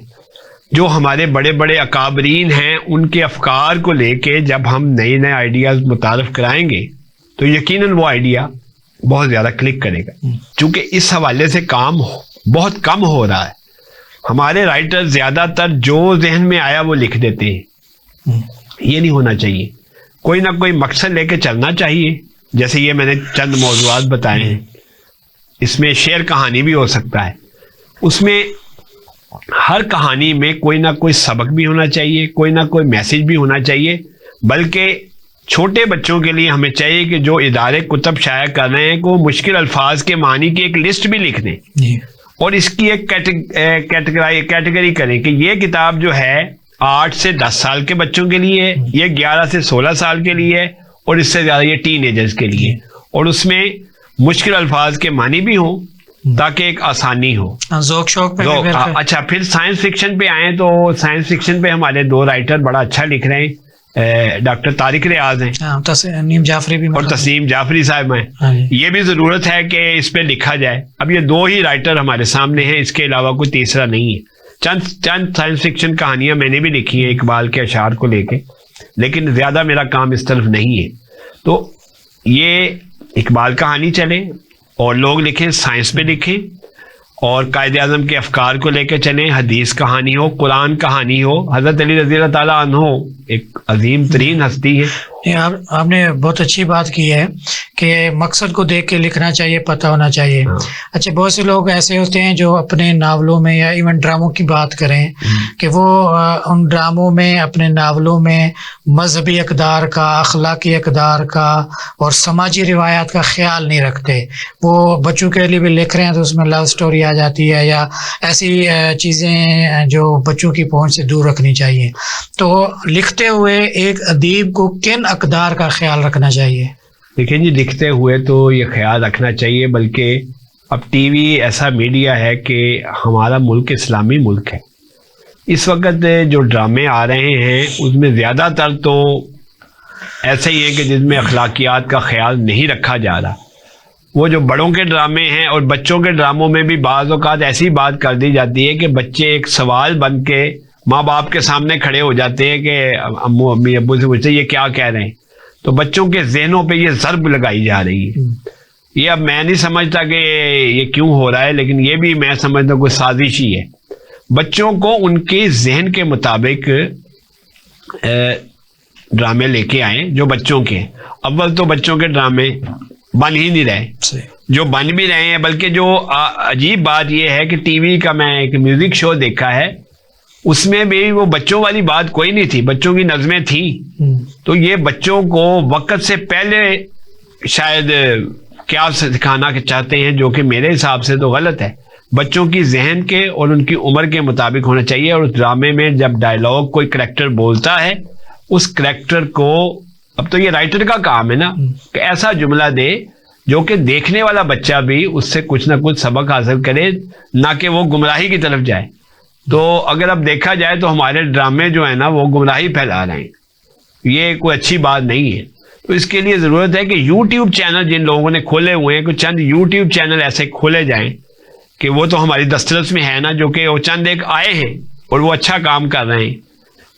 جو ہمارے بڑے بڑے اکابرین ہیں ان کے افکار کو لے کے جب ہم نئے آئیڈیاز متعارف کرائیں گے تو یقیناً وہ آئیڈیا بہت زیادہ کلک کرے گا. چونکہ اس حوالے سے کام بہت کم ہو رہا ہے. ہمارے رائٹر زیادہ تر جو ذہن میں آیا وہ لکھ دیتے ہیں. یہ نہیں ہونا چاہیے. کوئی نہ کوئی مقصد لے کے چلنا چاہیے. جیسے یہ میں نے چند موضوعات بتائے ہیں، اس میں شعر کہانی بھی ہو سکتا ہے. اس میں ہر کہانی میں کوئی نہ کوئی سبق بھی ہونا چاہیے، کوئی نہ کوئی میسج بھی ہونا چاہیے. بلکہ چھوٹے بچوں کے لیے ہمیں چاہیے کہ جو ادارے کتب شائع کر رہے ہیں وہ مشکل الفاظ کے معنی کی ایک لسٹ بھی لکھ دیں، اور اس کی ایک کیٹیگری کریں کہ یہ کتاب جو ہے 8 سے 10 سال کے بچوں کے لیے، یہ 11 سے 16 سال کے لیے، اور اس سے زیادہ یہ ٹین ایجرز کے لیے. اور اس میں مشکل الفاظ کے معنی بھی ہوں، تاکہ ایک آسانی ہو. ذوق شوق پہ بھی پھر. اچھا پھر سائنس فکشن پہ آئیں تو سائنس فکشن پہ ہمارے 2 رائٹر بڑا اچھا لکھ رہے ہیں. ڈاکٹر طارق ریاض ہیں تسنیم جعفری بھی اور تسنیم جعفری صاحب ہیں. یہ بھی ضرورت ہے کہ اس پہ لکھا جائے. اب یہ 2 ہی رائٹر ہمارے سامنے ہیں, اس کے علاوہ کوئی تیسرا نہیں ہے. چند سائنس فکشن کہانیاں میں نے بھی لکھی ہیں اقبال کے اشعار کو لے کے, لیکن زیادہ میرا کام اس طرف نہیں ہے. تو یہ اقبال کہانی چلے اور لوگ لکھیں, سائنس پہ لکھیں, اور قائد اعظم کے افکار کو لے کے چلیں. حدیث کہانی ہو, قرآن کہانی ہو. حضرت علی رضی اللہ تعالیٰ عنہ ایک عظیم ترین ہستی ہے. آپ نے بہت اچھی بات کی ہے کہ مقصد کو دیکھ کے لکھنا چاہیے, پتہ ہونا چاہیے. اچھا بہت سے لوگ ایسے ہوتے ہیں جو اپنے ناولوں میں یا ایون ڈراموں کی بات کریں کہ وہ ان ڈراموں میں اپنے ناولوں میں مذہبی اقدار کا, اخلاقی اقدار کا اور سماجی روایات کا خیال نہیں رکھتے. وہ بچوں کے لیے بھی لکھ رہے ہیں تو اس میں لو سٹوری آ جاتی ہے یا ایسی چیزیں جو بچوں کی پہنچ سے دور رکھنی چاہیے. تو لکھتے ہوئے ایک ادیب کو کن اقدار کا خیال رکھنا چاہیے؟ دیکھیں جی, لکھتے ہوئے تو یہ خیال رکھنا چاہیے, بلکہ اب ٹی وی ایسا میڈیا ہے کہ ہمارا ملک اسلامی ملک ہے. اس وقت جو ڈرامے آ رہے ہیں اس میں زیادہ تر تو ایسے ہی ہے کہ جس میں اخلاقیات کا خیال نہیں رکھا جا رہا. وہ جو بڑوں کے ڈرامے ہیں اور بچوں کے ڈراموں میں بھی بعض اوقات ایسی بات کر دی جاتی ہے کہ بچے ایک سوال بن کے ماں باپ کے سامنے کھڑے ہو جاتے ہیں کہ امو امی ابو سے پوچھتے یہ کیا کہہ رہے ہیں. تو بچوں کے ذہنوں پہ یہ ضرب لگائی جا رہی ہے. یہ اب میں نہیں سمجھتا کہ یہ کیوں ہو رہا ہے, لیکن یہ بھی میں سمجھتا ہوں کوئی سازش ہی ہے. بچوں کو ان کے ذہن کے مطابق ڈرامے لے کے آئیں جو بچوں کے. اول تو بچوں کے ڈرامے بن ہی نہیں رہے, جو بن بھی رہے ہیں. بلکہ جو عجیب بات یہ ہے کہ ٹی وی کا میں ایک میوزک شو دیکھا ہے, اس میں بھی وہ بچوں والی بات کوئی نہیں تھی, بچوں کی نظمیں تھیں. تو یہ بچوں کو وقت سے پہلے شاید کیا سکھانا چاہتے ہیں, جو کہ میرے حساب سے تو غلط ہے. بچوں کی ذہن کے اور ان کی عمر کے مطابق ہونا چاہیے. اور اس ڈرامے میں جب ڈائلاگ کوئی کریکٹر بولتا ہے, اس کریکٹر کو, اب تو یہ رائٹر کا کام ہے نا کہ ایسا جملہ دے جو کہ دیکھنے والا بچہ بھی اس سے کچھ نہ کچھ سبق حاصل کرے, نہ کہ وہ گمراہی کی طرف جائے. تو اگر اب دیکھا جائے تو ہمارے ڈرامے جو ہیں نا وہ گمراہی پھیلا رہے ہیں, یہ کوئی اچھی بات نہیں ہے. تو اس کے لیے ضرورت ہے کہ یوٹیوب چینل جن لوگوں نے کھولے ہوئے ہیں, کچھ چند یوٹیوب چینل ایسے کھولے جائیں کہ وہ تو ہماری دسترس میں ہے نا, جو کہ وہ چند ایک آئے ہیں اور وہ اچھا کام کر رہے ہیں.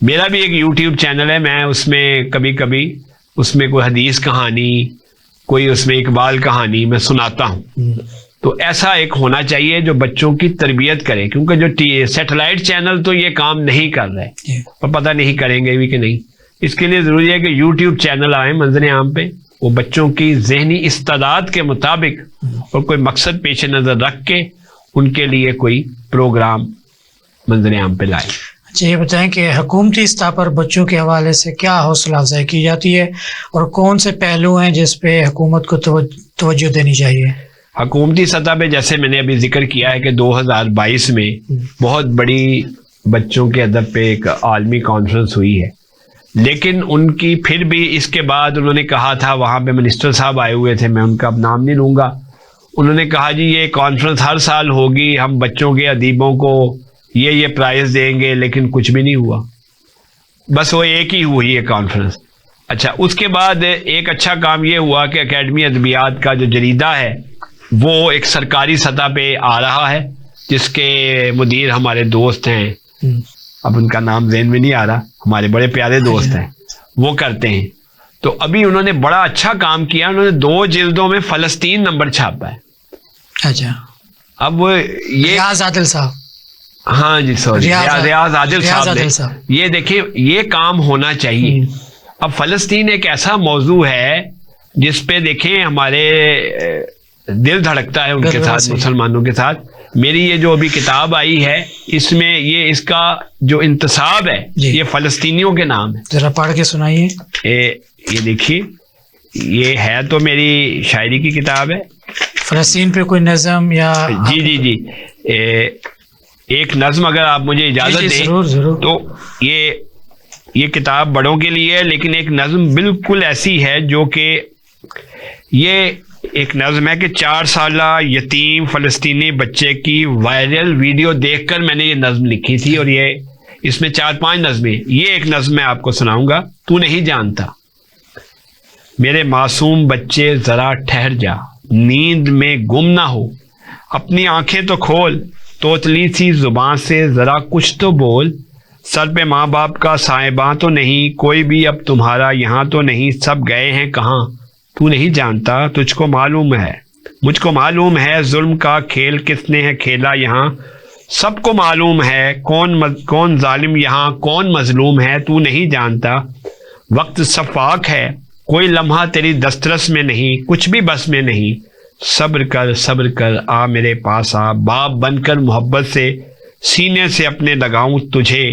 میرا بھی ایک یوٹیوب چینل ہے, میں اس میں کبھی کبھی اس میں کوئی حدیث کہانی, کوئی اس میں اقبال کہانی میں سناتا ہوں. تو ایسا ایک ہونا چاہیے جو بچوں کی تربیت کرے, کیونکہ جو سیٹلائٹ چینل تو یہ کام نہیں کر رہے اور پتہ نہیں کریں گے بھی کہ نہیں. اس کے لیے ضروری ہے کہ یوٹیوب چینل آئیں منظر عام پہ, وہ بچوں کی ذہنی استعداد کے مطابق اور کوئی مقصد پیش نظر رکھ کے ان کے لیے کوئی پروگرام منظر عام پہ لائیں. اچھا یہ بتائیں کہ حکومتی سطح پر بچوں کے حوالے سے کیا حوصلہ افزائی کی جاتی ہے اور کون سے پہلو ہیں جس پہ حکومت کو توجہ دینی چاہیے؟ حکومتی سطح پہ جیسے میں نے ابھی ذکر کیا ہے کہ 2022 میں بہت بڑی بچوں کے ادب پہ ایک عالمی کانفرنس ہوئی ہے, لیکن ان کی پھر بھی اس کے بعد انہوں نے کہا تھا, وہاں پہ منسٹر صاحب آئے ہوئے تھے, میں ان کا اب نام نہیں لوں گا, انہوں نے کہا جی یہ کانفرنس ہر سال ہوگی, ہم بچوں کے ادیبوں کو یہ پرائز دیں گے, لیکن کچھ بھی نہیں ہوا. بس وہ ایک ہی ہوئی ہے کانفرنس. اچھا اس کے بعد ایک اچھا کام یہ ہوا کہ اکیڈمی ادبیات کا جو جریدہ ہے وہ ایک سرکاری سطح پہ آ رہا ہے, جس کے مدیر ہمارے دوست ہیں, اب ان کا نام ذہن میں نہیں آ رہا, ہمارے بڑے پیارے دوست ہیں, وہ کرتے ہیں. تو ابھی انہوں نے بڑا اچھا کام کیا, انہوں نے 2 جلدوں میں فلسطین نمبر چھاپا ہے. اچھا اب یہ ریاض عادل صاحب, ہاں جی سوری ریاض عادل صاحب نے, یہ دیکھیں یہ کام ہونا چاہیے. اب فلسطین ایک ایسا موضوع ہے جس پہ دیکھیں ہمارے دل دھڑکتا ہے ان کے ساتھ, مسلمانوں کے ساتھ. میری یہ جو ابھی کتاب آئی ہے اس میں یہ اس کا جو انتصاب ہے یہ فلسطینیوں کے نام ہے. ذرا پڑھ کے سنائیے. یہ دیکھیے, یہ ہے تو میری شاعری کی کتاب ہے. فلسطین پہ کوئی نظم یا جی ایک نظم اگر آپ مجھے اجازت دیں ضرور. تو یہ کتاب بڑوں کے لیے ہے, لیکن ایک نظم بالکل ایسی ہے جو کہ یہ ایک نظم ہے کہ 4 سالہ یتیم فلسطینی بچے کی وائرل ویڈیو دیکھ کر میں نے یہ نظم لکھی تھی، اور یہ اس میں 4-5 نظمیں، یہ ایک نظم میں آپ کو سناؤں گا. تو نہیں جانتا میرے معصوم بچے ذرا ٹھہر جا، نیند میں گم نہ ہو، اپنی آنکھیں تو کھول، توتلی سی زبان سے ذرا کچھ تو بول. سر پہ ماں باپ کا سائباں تو نہیں، کوئی بھی اب تمہارا یہاں تو نہیں، سب گئے ہیں کہاں. تو نہیں جانتا تجھ کو معلوم ہے، مجھ کو معلوم ہے، ظلم کا کھیل کس نے ہے کھیلا یہاں. سب کو معلوم ہے کون ظالم یہاں، کون مظلوم ہے. تو نہیں جانتا وقت شفاق ہے، کوئی لمحہ تیری دسترس میں نہیں، کچھ بھی بس میں نہیں. صبر کر آ میرے پاس آ، باپ بن کر محبت سے سینے سے اپنے لگاؤں تجھے.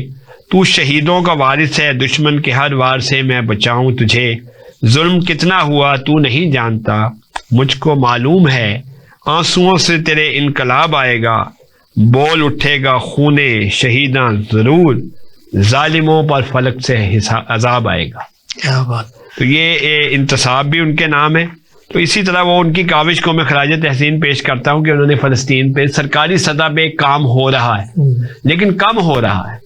تو شہیدوں کا وارث ہے، دشمن کے ہر وار سے میں بچاؤں تجھے. ظلم کتنا ہوا تو نہیں جانتا، مجھ کو معلوم ہے، آنسوؤں سے تیرے انقلاب آئے گا. بول اٹھے گا خونے شہیداں ضرور، ظالموں پر فلک سے عذاب آئے گا. کیا بات. تو یہ انتصاب بھی ان کے نام ہے. تو اسی طرح وہ ان کی کاوش کو میں خراج تحسین پیش کرتا ہوں کہ انہوں نے فلسطین پہ سرکاری سطح پہ کام ہو رہا ہے، لیکن کم ہو رہا ہے،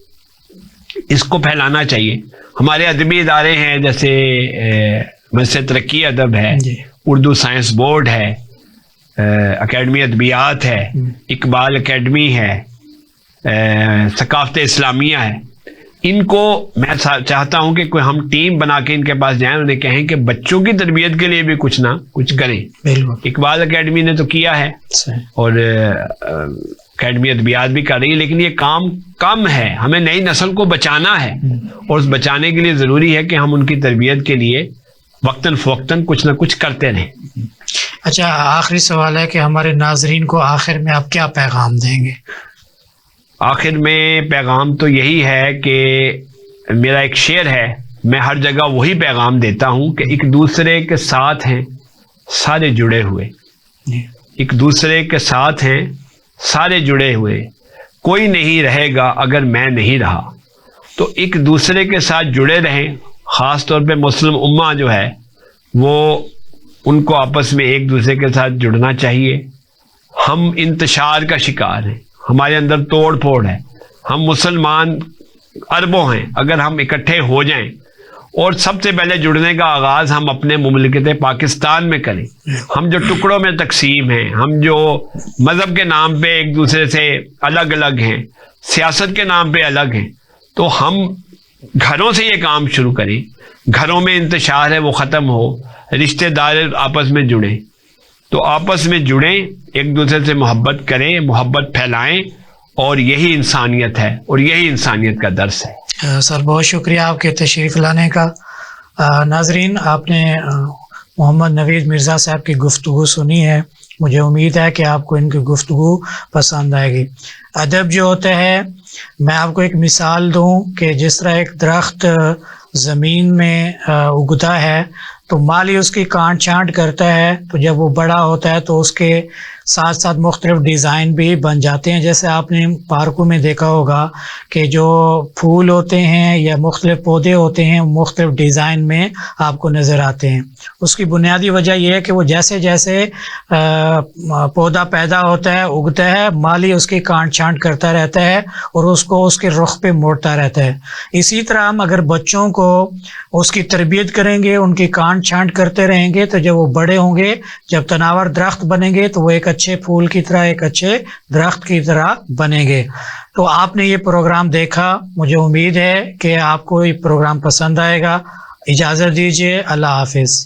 اس کو پھیلانا چاہیے. ہمارے ادبی ادارے ہیں، جیسے مجلس ترقی ادب ہے، اردو سائنس بورڈ ہے، اکیڈمی ادبیات ہے، اقبال اکیڈمی ہے، ثقافت اسلامیہ ہے. ان کو میں چاہتا ہوں کہ کوئی ہم ٹیم بنا کے ان کے پاس جائیں، انہیں کہیں کہ بچوں کی تربیت کے لیے بھی کچھ نہ کچھ کریں. اقبال اکیڈمی نے تو کیا ہے، اور اکیڈمی ادبیات بھی کر رہی ہے، لیکن یہ کام کم ہے. ہمیں نئی نسل کو بچانا ہے، اور اس بچانے کے لیے ضروری ہے کہ ہم ان کی تربیت کے لیے وقتاً فوقتاً کچھ نہ کچھ کرتے رہیں. اچھا، آخری سوال ہے کہ ہمارے ناظرین کو آخر میں آپ کیا پیغام دیں گے؟ آخر میں پیغام تو یہی ہے کہ میرا ایک شعر ہے، میں ہر جگہ وہی پیغام دیتا ہوں کہ ایک دوسرے کے ساتھ ہیں سارے جڑے ہوئے، ایک دوسرے کے ساتھ ہیں سارے جڑے ہوئے، کوئی نہیں رہے گا اگر میں نہیں رہا. تو ایک دوسرے کے ساتھ جڑے رہیں. خاص طور پہ مسلم امہ جو ہے وہ ان کو آپس میں ایک دوسرے کے ساتھ جڑنا چاہیے. ہم انتشار کا شکار ہیں، ہمارے اندر توڑ پھوڑ ہے، ہم مسلمان اربوں ہیں. اگر ہم اکٹھے ہو جائیں، اور سب سے پہلے جڑنے کا آغاز ہم اپنے مملکت پاکستان میں کریں. ہم جو ٹکڑوں میں تقسیم ہیں، ہم جو مذہب کے نام پہ ایک دوسرے سے الگ الگ ہیں، سیاست کے نام پہ الگ ہیں، تو ہم گھروں سے یہ کام شروع کریں. گھروں میں انتشار ہے وہ ختم ہو، رشتہ دار آپس میں جڑیں. تو آپس میں جڑیں، ایک دوسرے سے محبت کریں، محبت پھیلائیں، اور یہی انسانیت ہے، اور یہی انسانیت کا درس ہے. سر بہت شکریہ آپ کے تشریف لانے کا. ناظرین، آپ نے محمد نوید مرزا صاحب کی گفتگو سنی ہے. مجھے امید ہے کہ آپ کو ان کی گفتگو پسند آئے گی. ادب جو ہوتا ہے، میں آپ کو ایک مثال دوں کہ جس طرح ایک درخت زمین میں اگتا ہے تو مالی اس کی کانٹ چھانٹ کرتا ہے، تو جب وہ بڑا ہوتا ہے تو اس کے ساتھ ساتھ مختلف ڈیزائن بھی بن جاتے ہیں. جیسے آپ نے پارکوں میں دیکھا ہوگا کہ جو پھول ہوتے ہیں یا مختلف پودے ہوتے ہیں مختلف ڈیزائن میں آپ کو نظر آتے ہیں. اس کی بنیادی وجہ یہ ہے کہ وہ جیسے جیسے پودا پیدا ہوتا ہے، اگتا ہے، مالی اس کی کانٹ چھانٹ کرتا رہتا ہے اور اس کو اس کے رخ پہ موڑتا رہتا ہے. اسی طرح ہم اگر بچوں کو اس کی تربیت کریں گے، ان کی کانٹ چھانٹ کرتے رہیں گے، تو جب وہ بڑے ہوں گے، جب تناور درخت بنیں گے، تو وہ ایک اچھے پھول کی طرح، ایک اچھے درخت کی طرح بنیں گے. تو آپ نے یہ پروگرام دیکھا، مجھے امید ہے کہ آپ کو یہ پروگرام پسند آئے گا. اجازت دیجیے، اللہ حافظ.